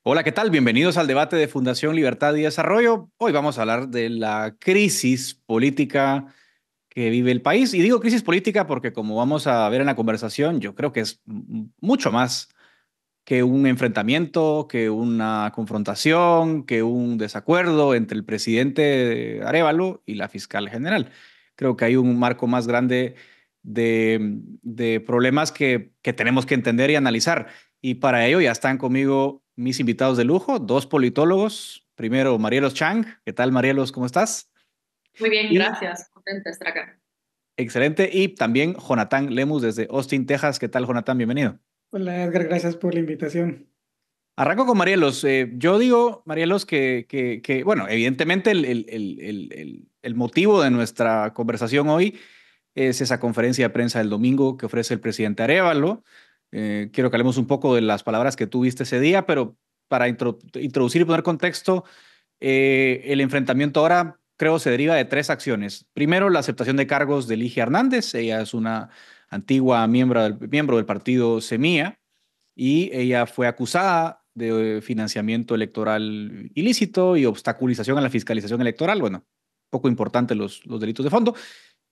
Hola, ¿qué tal? Bienvenidos al debate de Fundación Libertad y Desarrollo. Hoy vamos a hablar de la crisis política que vive el país. Y digo crisis política porque, como vamos a ver en la conversación, yo creo que es mucho más que un enfrentamiento, que una confrontación, que un desacuerdo entre el presidente Arévalo y la fiscal general. Creo que hay un marco más grande de problemas que tenemos que entender y analizar. Y para ello ya están conmigo mis invitados de lujo, dos politólogos. Primero, Marielos Chang. ¿Qué tal, Marielos? ¿Cómo estás? Muy bien, Y gracias. Contenta de estar acá. excelente. Y también Jonathan Lemus desde Austin, Texas. ¿Qué tal, Jonathan? Bienvenido. Hola Edgar, gracias por la invitación. Arranco con Marielos. Yo digo, Marielos, bueno, evidentemente el motivo de nuestra conversación hoy es esa conferencia de prensa del domingo que ofrece el presidente Arévalo. Quiero que hablemos un poco de las palabras que tuviste ese día, pero para introducir y poner contexto, el enfrentamiento ahora creo se deriva de tres acciones. Primero, la aceptación de cargos de Ligia Hernández. Ella es una antigua miembro del partido Semilla y ella fue acusada de financiamiento electoral ilícito y obstaculización a la fiscalización electoral. Bueno, poco importante los delitos de fondo,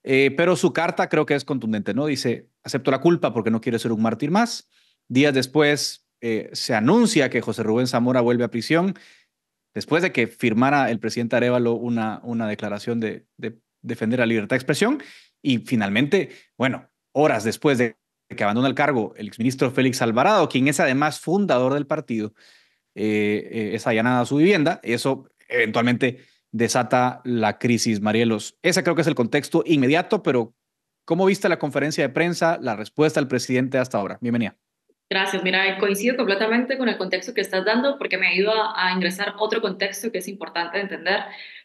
pero su carta creo que es contundente, ¿no? Dice, acepto la culpa porque no quiero ser un mártir más. Días después se anuncia que José Rubén Zamora vuelve a prisión después de que firmara el presidente Arévalo una declaración de defender la libertad de expresión. Y finalmente, bueno, horas después de que abandona el cargo el exministro Félix Alvarado, quien es además fundador del partido, es allanada a su vivienda. Eso eventualmente desata la crisis, Marielos. Ese creo que es el contexto inmediato, pero ¿cómo viste la conferencia de prensa, la respuesta del presidente hasta ahora? Bienvenida. Gracias. Mira, coincido completamente con el contexto que estás dando porque me ayuda a ingresar otro contexto que es importante entender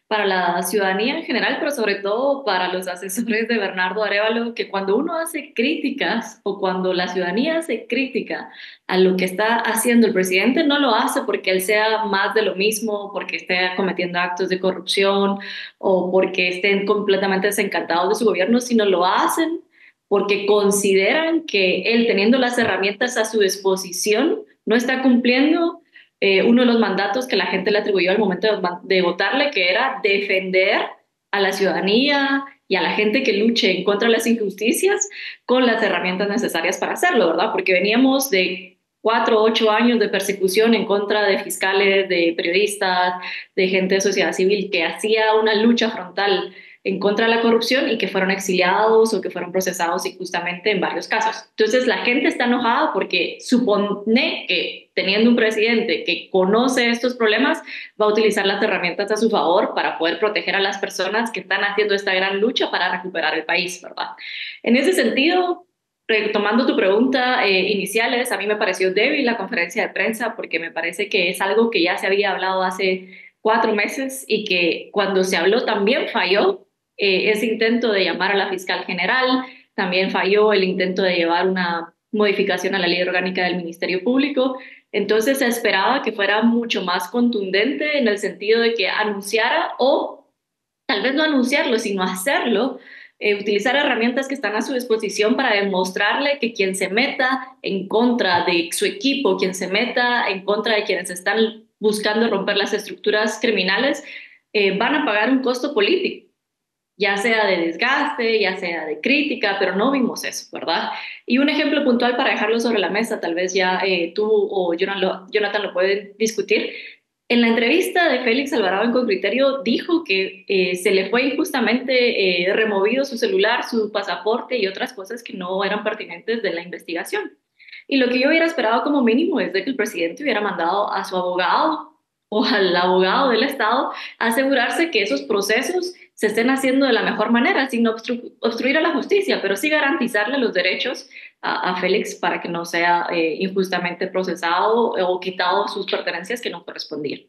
para la ciudadanía en general, pero sobre todo para los asesores de Bernardo Arévalo, que cuando uno hace críticas o cuando la ciudadanía hace crítica a lo que está haciendo el presidente, no lo hace porque él sea más de lo mismo, porque esté cometiendo actos de corrupción o porque estén completamente desencantados de su gobierno, sino lo hacen porque consideran que él, teniendo las herramientas a su disposición, no está cumpliendo uno de los mandatos que la gente le atribuyó al momento de votarle, que era defender a la ciudadanía y a la gente que luche en contra de las injusticias con las herramientas necesarias para hacerlo, ¿verdad? Porque veníamos de 4 u 8 años de persecución en contra de fiscales, de periodistas, de gente de sociedad civil que hacía una lucha frontal en contra de la corrupción y que fueron exiliados o que fueron procesados injustamente en varios casos. Entonces la gente está enojada porque supone que teniendo un presidente que conoce estos problemas va a utilizar las herramientas a su favor para poder proteger a las personas que están haciendo esta gran lucha para recuperar el país, ¿verdad? En ese sentido, retomando tu pregunta iniciales, a mí me pareció débil la conferencia de prensa porque me parece que es algo que ya se había hablado hace 4 meses y que cuando se habló también falló ese intento de llamar a la fiscal general, también falló el intento de llevar una modificación a la ley orgánica del Ministerio Público. Entonces se esperaba que fuera mucho más contundente en el sentido de que anunciara o tal vez no anunciarlo, sino hacerlo, utilizar herramientas que están a su disposición para demostrarle que quien se meta en contra de su equipo, quien se meta en contra de quienes están buscando romper las estructuras criminales, van a pagar un costo político, ya sea de desgaste, ya sea de crítica, pero no vimos eso, ¿verdad? Y un ejemplo puntual para dejarlo sobre la mesa, tal vez ya tú o Jonathan lo pueden discutir. En la entrevista de Félix Alvarado en Concriterio dijo que se le fue injustamente removido su celular, su pasaporte y otras cosas que no eran pertinentes de la investigación. Y lo que yo hubiera esperado como mínimo es de que el presidente hubiera mandado a su abogado o al abogado del Estado a asegurarse que esos procesos se estén haciendo de la mejor manera, sin obstruir a la justicia, pero sí garantizarle los derechos a Félix para que no sea injustamente procesado o quitado sus pertenencias que no correspondían.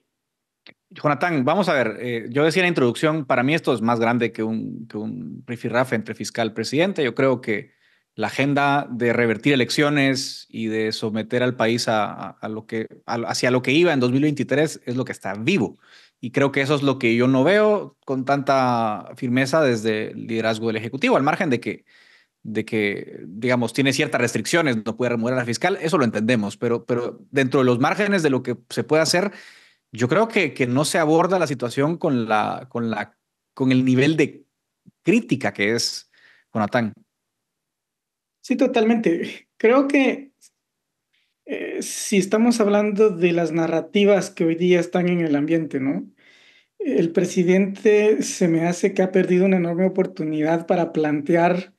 Jonathan, vamos a ver, yo decía en la introducción, para mí esto es más grande que un rifirrafe entre fiscal y presidente. Yo creo que la agenda de revertir elecciones y de someter al país hacia lo que iba en 2023 es lo que está vivo. Y creo que eso es lo que yo no veo con tanta firmeza desde el liderazgo del Ejecutivo, al margen digamos, tiene ciertas restricciones, no puede remover a la fiscal, eso lo entendemos, pero dentro de los márgenes de lo que se puede hacer, yo creo que no se aborda la situación con el nivel de crítica que es Jonathan. Sí, totalmente. Creo que si estamos hablando de las narrativas que hoy día están en el ambiente, ¿no? El presidente se me hace que ha perdido una enorme oportunidad para plantear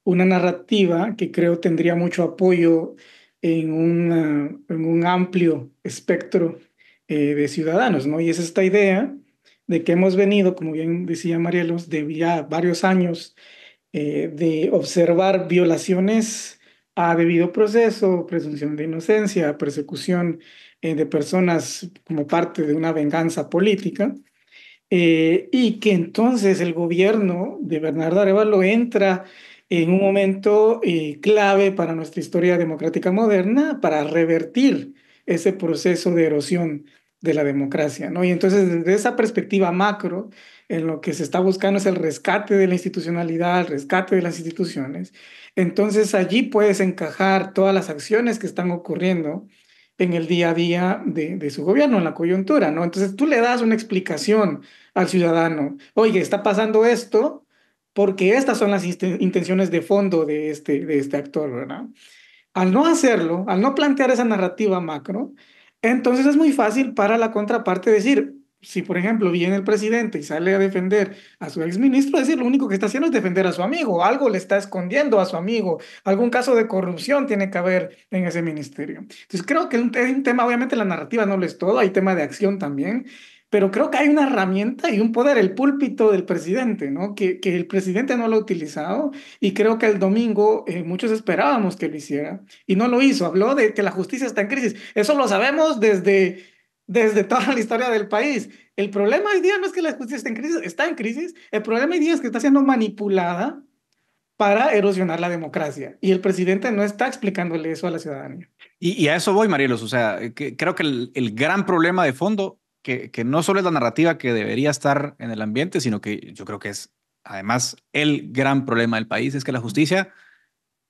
una narrativa que creo tendría mucho apoyo en un amplio espectro de ciudadanos, ¿no? Y es esta idea de que hemos venido, como bien decía Marielos, de ya varios años de observar violaciones a debido proceso, presunción de inocencia, persecución de personas como parte de una venganza política, y que entonces el gobierno de Bernardo Arévalo entra en un momento clave para nuestra historia democrática moderna para revertir ese proceso de erosión de la democracia, ¿no? Y entonces desde esa perspectiva macro, en lo que se está buscando es el rescate de la institucionalidad, el rescate de las instituciones. Entonces allí puedes encajar todas las acciones que están ocurriendo en el día a día de su gobierno, en la coyuntura, ¿no? Entonces tú le das una explicación al ciudadano, oye, está pasando esto porque estas son las intenciones de fondo de este actor, ¿verdad? Al no hacerlo, al no plantear esa narrativa macro, entonces es muy fácil para la contraparte decir, si por ejemplo viene el presidente y sale a defender a su exministro, decir lo único que está haciendo es defender a su amigo, algo le está escondiendo a su amigo, algún caso de corrupción tiene que haber en ese ministerio. Entonces creo que es un tema, obviamente la narrativa no lo es todo, hay tema de acción también, pero creo que hay una herramienta y un poder, el púlpito del presidente, ¿no? Que el presidente no lo ha utilizado y creo que el domingo muchos esperábamos que lo hiciera y no lo hizo. Habló de que la justicia está en crisis. Eso lo sabemos desde toda la historia del país. El problema hoy día no es que la justicia esté en crisis, está en crisis. El problema hoy día es que está siendo manipulada para erosionar la democracia y el presidente no está explicándole eso a la ciudadanía. Y a eso voy, Marielos. O sea, creo que el gran problema de fondo, que no solo es la narrativa que debería estar en el ambiente, sino que yo creo que es además el gran problema del país, es que la justicia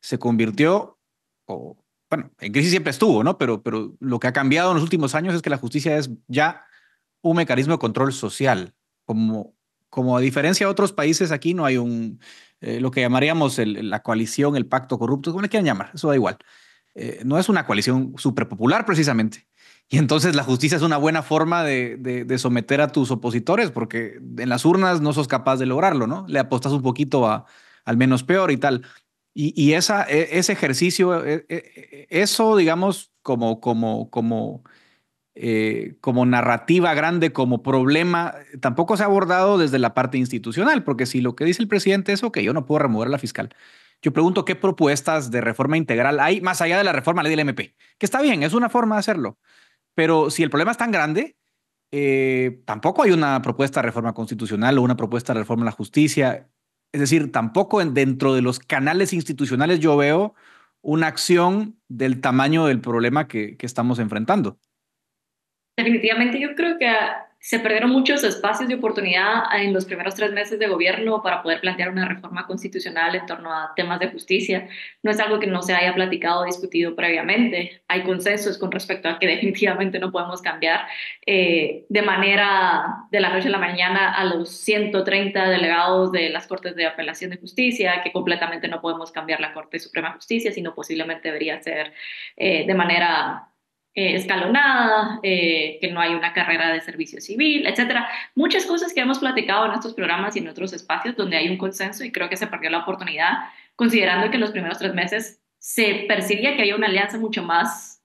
se convirtió, o bueno, en crisis siempre estuvo, ¿no? Pero lo que ha cambiado en los últimos años es que la justicia es ya un mecanismo de control social. Como a diferencia de otros países, aquí no hay lo que llamaríamos la coalición, el pacto corrupto, como le quieran llamar, eso da igual. No es una coalición súper popular precisamente. Y entonces la justicia es una buena forma de someter a tus opositores, porque en las urnas no sos capaz de lograrlo, ¿no? Le apostas un poquito al menos peor y tal. Y ese ejercicio, eso, digamos, como narrativa grande, como problema, tampoco se ha abordado desde la parte institucional, porque si lo que dice el presidente es, ok, yo no puedo remover a la fiscal. Yo pregunto qué propuestas de reforma integral hay más allá de la reforma a la ley del MP, que está bien, es una forma de hacerlo, pero si el problema es tan grande, tampoco hay una propuesta de reforma constitucional o una propuesta de reforma a la justicia. Es decir, tampoco dentro de los canales institucionales yo veo una acción del tamaño del problema que estamos enfrentando. Definitivamente yo creo que se perdieron muchos espacios de oportunidad en los primeros 3 meses de gobierno para poder plantear una reforma constitucional en torno a temas de justicia. No es algo que no se haya platicado o discutido previamente. Hay consensos con respecto a que definitivamente no podemos cambiar de manera de la noche a la mañana a los 130 delegados de las Cortes de Apelación de Justicia, que completamente no podemos cambiar la Corte Suprema de Justicia, sino posiblemente debería ser de manera escalonada, que no hay una carrera de servicio civil, etcétera. Muchas cosas que hemos platicado en estos programas y en otros espacios donde hay un consenso y creo que se perdió la oportunidad, considerando que en los primeros 3 meses se percibía que había una alianza mucho más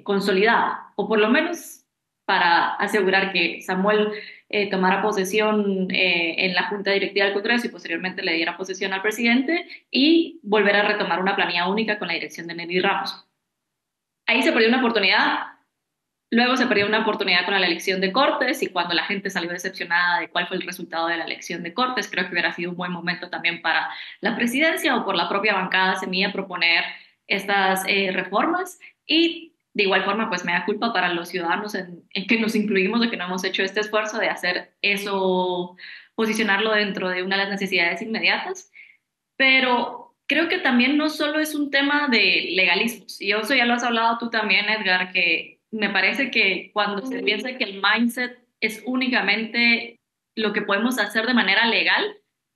consolidada, o por lo menos para asegurar que Samuel tomara posesión en la Junta Directiva del Congreso y posteriormente le diera posesión al presidente y volver a retomar una planilla única con la dirección de Nelly Ramos. Ahí se perdió una oportunidad, luego se perdió una oportunidad con la elección de Cortes y cuando la gente salió decepcionada de cuál fue el resultado de la elección de Cortes, creo que hubiera sido un buen momento también para la presidencia o por la propia bancada Semilla proponer estas reformas y de igual forma pues me da culpa para los ciudadanos en que nos incluimos o que no hemos hecho este esfuerzo de hacer eso, posicionarlo dentro de una de las necesidades inmediatas, pero Creo que también no solo es un tema de legalismos, y eso ya lo has hablado tú también, Edgar, que me parece que cuando se piensa que el mindset es únicamente lo que podemos hacer de manera legal,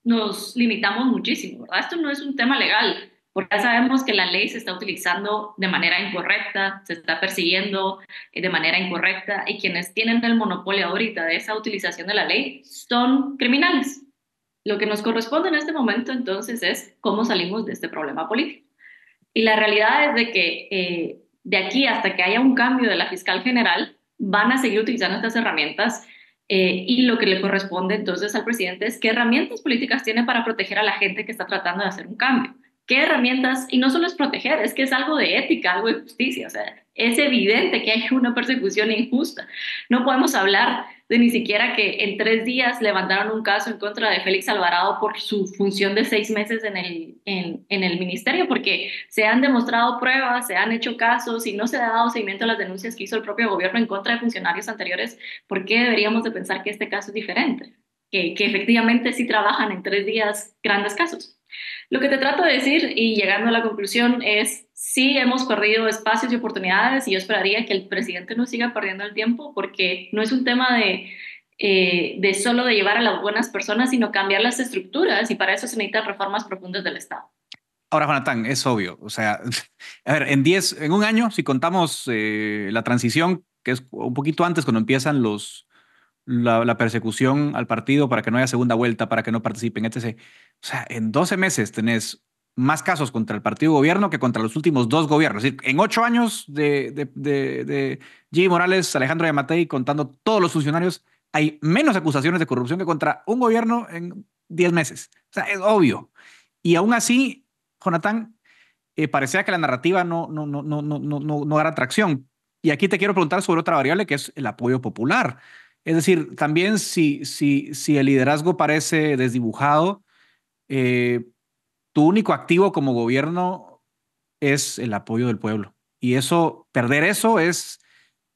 nos limitamos muchísimo, ¿verdad? Esto no es un tema legal, porque ya sabemos que la ley se está utilizando de manera incorrecta, se está persiguiendo de manera incorrecta, y quienes tienen el monopolio ahorita de esa utilización de la ley son criminales. Lo que nos corresponde en este momento entonces es cómo salimos de este problema político. Y la realidad es de que de aquí hasta que haya un cambio de la fiscal general, van a seguir utilizando estas herramientas y lo que le corresponde entonces al presidente es qué herramientas políticas tiene para proteger a la gente que está tratando de hacer un cambio. ¿Qué herramientas? Y no solo es proteger, es que es algo de ética, algo de justicia. O sea, es evidente que hay una persecución injusta. No podemos hablar de ni siquiera que en 3 días levantaron un caso en contra de Félix Alvarado por su función de 6 meses en el ministerio, porque se han demostrado pruebas, se han hecho casos y no se ha dado seguimiento a las denuncias que hizo el propio gobierno en contra de funcionarios anteriores. ¿Por qué deberíamos de pensar que este caso es diferente? Que efectivamente sí trabajan en 3 días grandes casos. Lo que te trato de decir y llegando a la conclusión es, sí hemos perdido espacios y oportunidades y yo esperaría que el presidente no siga perdiendo el tiempo porque no es un tema de solo de llevar a las buenas personas, sino cambiar las estructuras y para eso se necesitan reformas profundas del Estado. Ahora, Jonathan, es obvio. O sea, a ver, en un año, si contamos la transición, que es un poquito antes cuando empiezan la persecución al partido para que no haya segunda vuelta, para que no participen, etc. O sea, en 12 meses tenés más casos contra el partido gobierno que contra los últimos dos gobiernos. Es decir, en 8 años de Jimmy Morales, Alejandro Yamatei, contando todos los funcionarios, hay menos acusaciones de corrupción que contra un gobierno en 10 meses. O sea, es obvio. Y aún así, Jonathan, parecía que la narrativa no era tracción. Y aquí te quiero preguntar sobre otra variable que es el apoyo popular. Es decir, también si el liderazgo parece desdibujado, eh, tu único activo como gobierno es el apoyo del pueblo. Y eso, perder eso es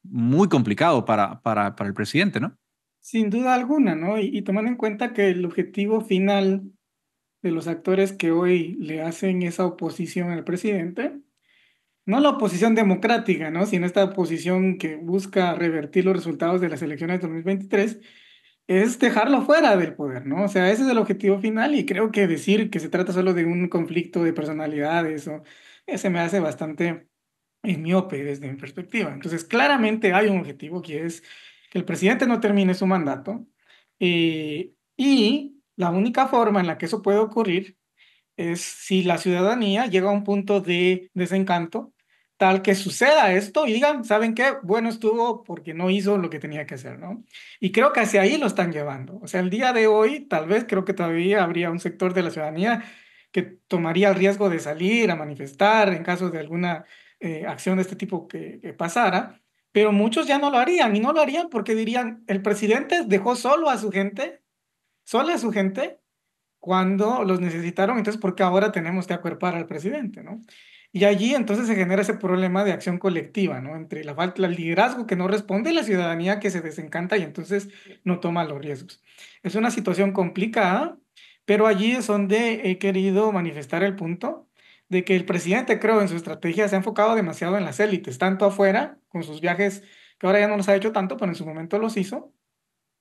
muy complicado para el presidente, ¿no? Sin duda alguna, ¿no? Y tomando en cuenta que el objetivo final de los actores que hoy le hacen esa oposición al presidente, no la oposición democrática, ¿no? Sino esta oposición que busca revertir los resultados de las elecciones de 2023, es dejarlo fuera del poder, ¿no? O sea, ese es el objetivo final y creo que decir que se trata solo de un conflicto de personalidades o ese me hace bastante miope desde mi perspectiva. Entonces, claramente hay un objetivo que es que el presidente no termine su mandato y la única forma en la que eso puede ocurrir es si la ciudadanía llega a un punto de desencanto, tal que suceda esto y digan, ¿saben qué? Bueno, estuvo porque no hizo lo que tenía que hacer, ¿no? Y creo que hacia ahí lo están llevando. O sea, el día de hoy, tal vez creo que todavía habría un sector de la ciudadanía que tomaría el riesgo de salir a manifestar en caso de alguna acción de este tipo que pasara, pero muchos ya no lo harían y no lo harían porque dirían, el presidente dejó solo a su gente, sola a su gente cuando los necesitaron, entonces, ¿por qué ahora tenemos que acuerpar al presidente, ¿no? Y allí entonces se genera ese problema de acción colectiva, ¿no? Entre la falta del liderazgo que no responde y la ciudadanía que se desencanta y entonces no toma los riesgos. Es una situación complicada, pero allí es donde he querido manifestar el punto de que el presidente, creo, en su estrategia se ha enfocado demasiado en las élites, tanto afuera, con sus viajes, que ahora ya no los ha hecho tanto, pero en su momento los hizo,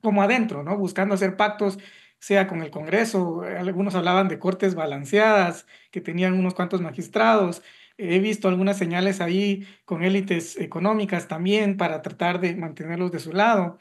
como adentro, ¿no? Buscando hacer pactos, sea con el Congreso, algunos hablaban de cortes balanceadas, que tenían unos cuantos magistrados, he visto algunas señales ahí con élites económicas también para tratar de mantenerlos de su lado,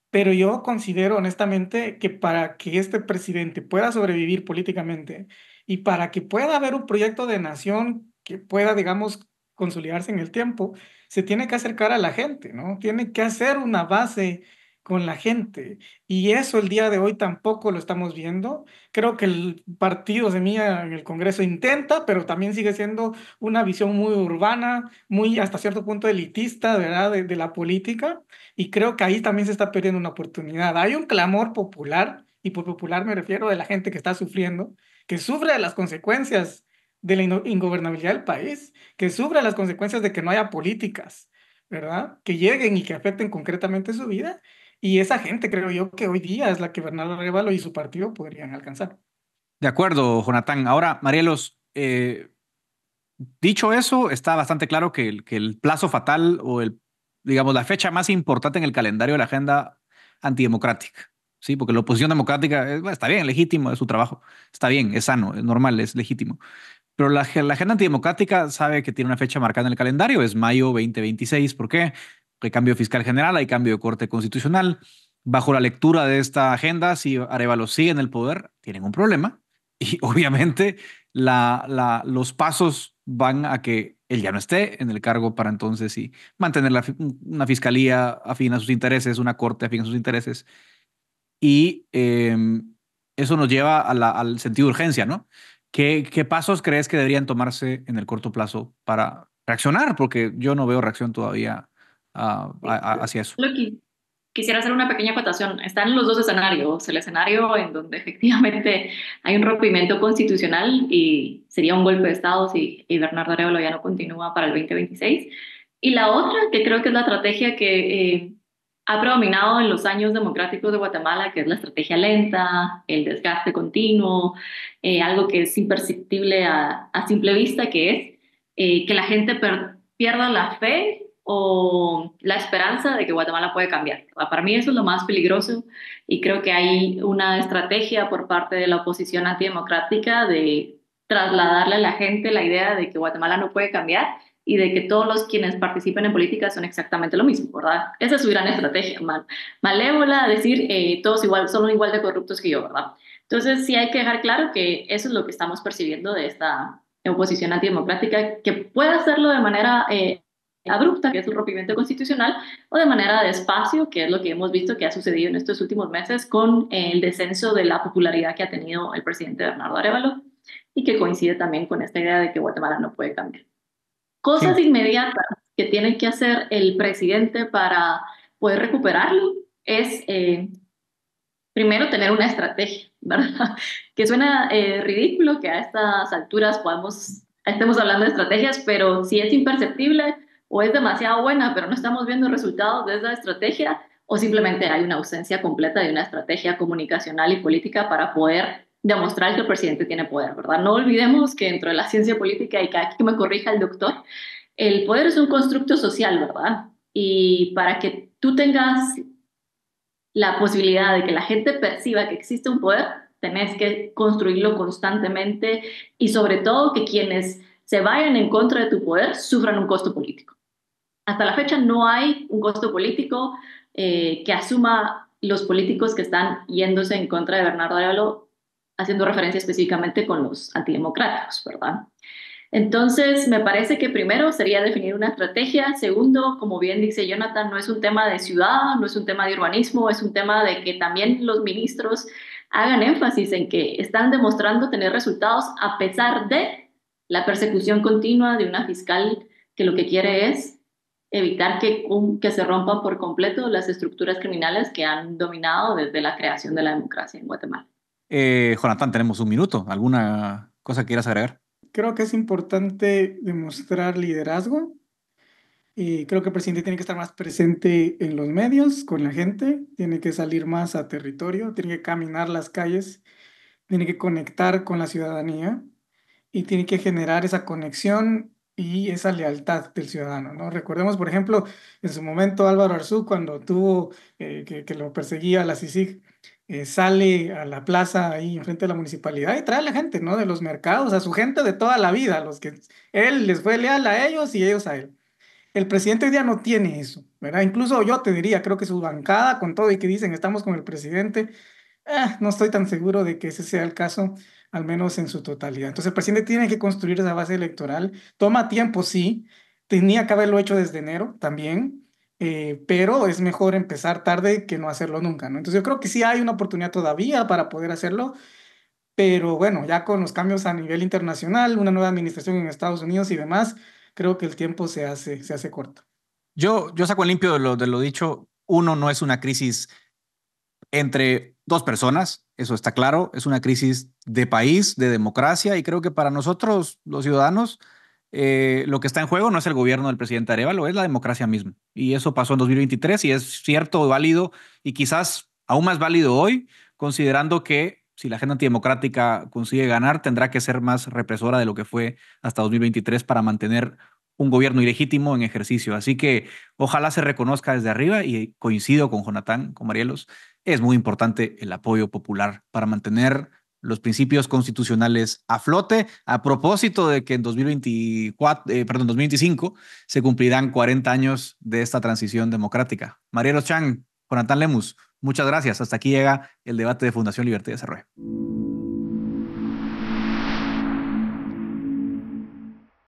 pero yo considero honestamente que para que este presidente pueda sobrevivir políticamente y para que pueda haber un proyecto de nación que pueda, digamos, consolidarse en el tiempo, se tiene que acercar a la gente, ¿no? Tiene que hacer una base con la gente. Y eso el día de hoy tampoco lo estamos viendo. Creo que el partido Semilla en el Congreso intenta, pero también sigue siendo una visión muy urbana, muy hasta cierto punto elitista, ¿verdad? De la política. Y creo que ahí también se está perdiendo una oportunidad. Hay un clamor popular, y por popular me refiero de la gente que está sufriendo, que sufre de las consecuencias de la ingobernabilidad del país, que sufre de las consecuencias de que no haya políticas, ¿verdad? Que lleguen y que afecten concretamente su vida. Y esa gente creo yo que hoy día es la que Bernardo Arévalo y su partido podrían alcanzar. De acuerdo, Jonathan. Ahora, Marielos, dicho eso, está bastante claro que el plazo fatal o digamos, la fecha más importante en el calendario de la agenda antidemocrática, ¿sí? Porque la oposición democrática bueno, está bien, es legítimo, es su trabajo, está bien, es sano, es normal, es legítimo. Pero la agenda antidemocrática sabe que tiene una fecha marcada en el calendario, es mayo 2026. ¿Por qué? Hay cambio fiscal general, hay cambio de corte constitucional. Bajo la lectura de esta agenda, si Arévalo sigue en el poder, tienen un problema. Y obviamente los pasos van a que él ya no esté en el cargo para entonces sí mantener una fiscalía afín a sus intereses, una corte afín a sus intereses. Y eso nos lleva al sentido de urgencia, ¿no? ¿Qué pasos crees que deberían tomarse en el corto plazo para reaccionar? Porque yo no veo reacción todavía hacia eso. Lo que quisiera hacer una pequeña acotación. Están los dos escenarios. El escenario en donde efectivamente hay un rompimiento constitucional y sería un golpe de Estado si Bernardo Arévalo ya no continúa para el 2026. Y la otra, que creo que es la estrategia que ha predominado en los años democráticos de Guatemala, que es la estrategia lenta, el desgaste continuo, algo que es imperceptible a simple vista, que es que la gente pierda la fe o la esperanza de que Guatemala puede cambiar. Para mí eso es lo más peligroso y creo que hay una estrategia por parte de la oposición antidemocrática de trasladarle a la gente la idea de que Guatemala no puede cambiar y de que todos los quienes participen en política son exactamente lo mismo, ¿verdad? Esa es su gran estrategia, malévola, decir todos igual, son igual de corruptos que yo, ¿verdad? Entonces sí hay que dejar claro que eso es lo que estamos percibiendo de esta oposición antidemocrática, que puede hacerlo de manera abrupta, que es el rompimiento constitucional, o de manera despacio, que es lo que hemos visto que ha sucedido en estos últimos meses con el descenso de la popularidad que ha tenido el presidente Bernardo Arévalo y que coincide también con esta idea de que Guatemala no puede cambiar. Cosas Sí. inmediatas que tiene que hacer el presidente para poder recuperarlo es, primero, tener una estrategia, ¿verdad? Que suena ridículo que a estas alturas estemos hablando de estrategias, pero si es imperceptible o es demasiado buena, pero no estamos viendo resultados de esa estrategia, o simplemente hay una ausencia completa de una estrategia comunicacional y política para poder demostrar que el presidente tiene poder, ¿verdad? No olvidemos que dentro de la ciencia política, y que me corrija el doctor, el poder es un constructo social, ¿verdad? Y para que tú tengas la posibilidad de que la gente perciba que existe un poder, tenés que construirlo constantemente y sobre todo que quienes se vayan en contra de tu poder sufran un costo político. Hasta la fecha no hay un costo político que asuma los políticos que están yéndose en contra de Bernardo Arévalo, haciendo referencia específicamente con los antidemocráticos, ¿verdad? Entonces, me parece que primero sería definir una estrategia. Segundo, como bien dice Jonathan, no es un tema de ciudad, no es un tema de urbanismo, es un tema de que también los ministros hagan énfasis en que están demostrando tener resultados a pesar de la persecución continua de una fiscal que lo que quiere es evitar que se rompan por completo las estructuras criminales que han dominado desde la creación de la democracia en Guatemala. Jonathan, tenemos un minuto. ¿Alguna cosa que quieras agregar? Creo que es importante demostrar liderazgo y creo que el presidente tiene que estar más presente en los medios, con la gente, tiene que salir más a territorio, tiene que caminar las calles, tiene que conectar con la ciudadanía y tiene que generar esa conexión y esa lealtad del ciudadano, ¿no? Recordemos, por ejemplo, en su momento Álvaro Arzú, cuando tuvo que lo perseguía la CICIG, sale a la plaza ahí enfrente de la municipalidad y trae a la gente, ¿no? De los mercados, a su gente de toda la vida, a los que él les fue leal a ellos y ellos a él. El presidente hoy día no tiene eso, ¿verdad? Incluso yo te diría, creo que su bancada, con todo y que dicen estamos con el presidente, no estoy tan seguro de que ese sea el caso, al menos en su totalidad. Entonces, el presidente tiene que construir esa base electoral. Toma tiempo, sí. Tenía que haberlo hecho desde enero también, pero es mejor empezar tarde que no hacerlo nunca, ¿no? Entonces, yo creo que sí hay una oportunidad todavía para poder hacerlo, pero bueno, ya con los cambios a nivel internacional, una nueva administración en Estados Unidos y demás, creo que el tiempo se hace corto. Yo saco en limpio de lo dicho. Uno, no es una crisis entre dos personas, eso está claro, es una crisis de país, de democracia, y creo que para nosotros, los ciudadanos, lo que está en juego no es el gobierno del presidente Arévalo, es la democracia misma. Y eso pasó en 2023 y es cierto, válido y quizás aún más válido hoy, considerando que si la agenda antidemocrática consigue ganar, tendrá que ser más represora de lo que fue hasta 2023 para mantener un gobierno ilegítimo en ejercicio. Así que ojalá se reconozca desde arriba y coincido con Jonathan, con Marielos, es muy importante el apoyo popular para mantener los principios constitucionales a flote, a propósito de que en 2025 se cumplirán 40 años de esta transición democrática. Marielos Chang, Jonathan Lemus, muchas gracias. Hasta aquí llega el debate de Fundación Libertad y Desarrollo.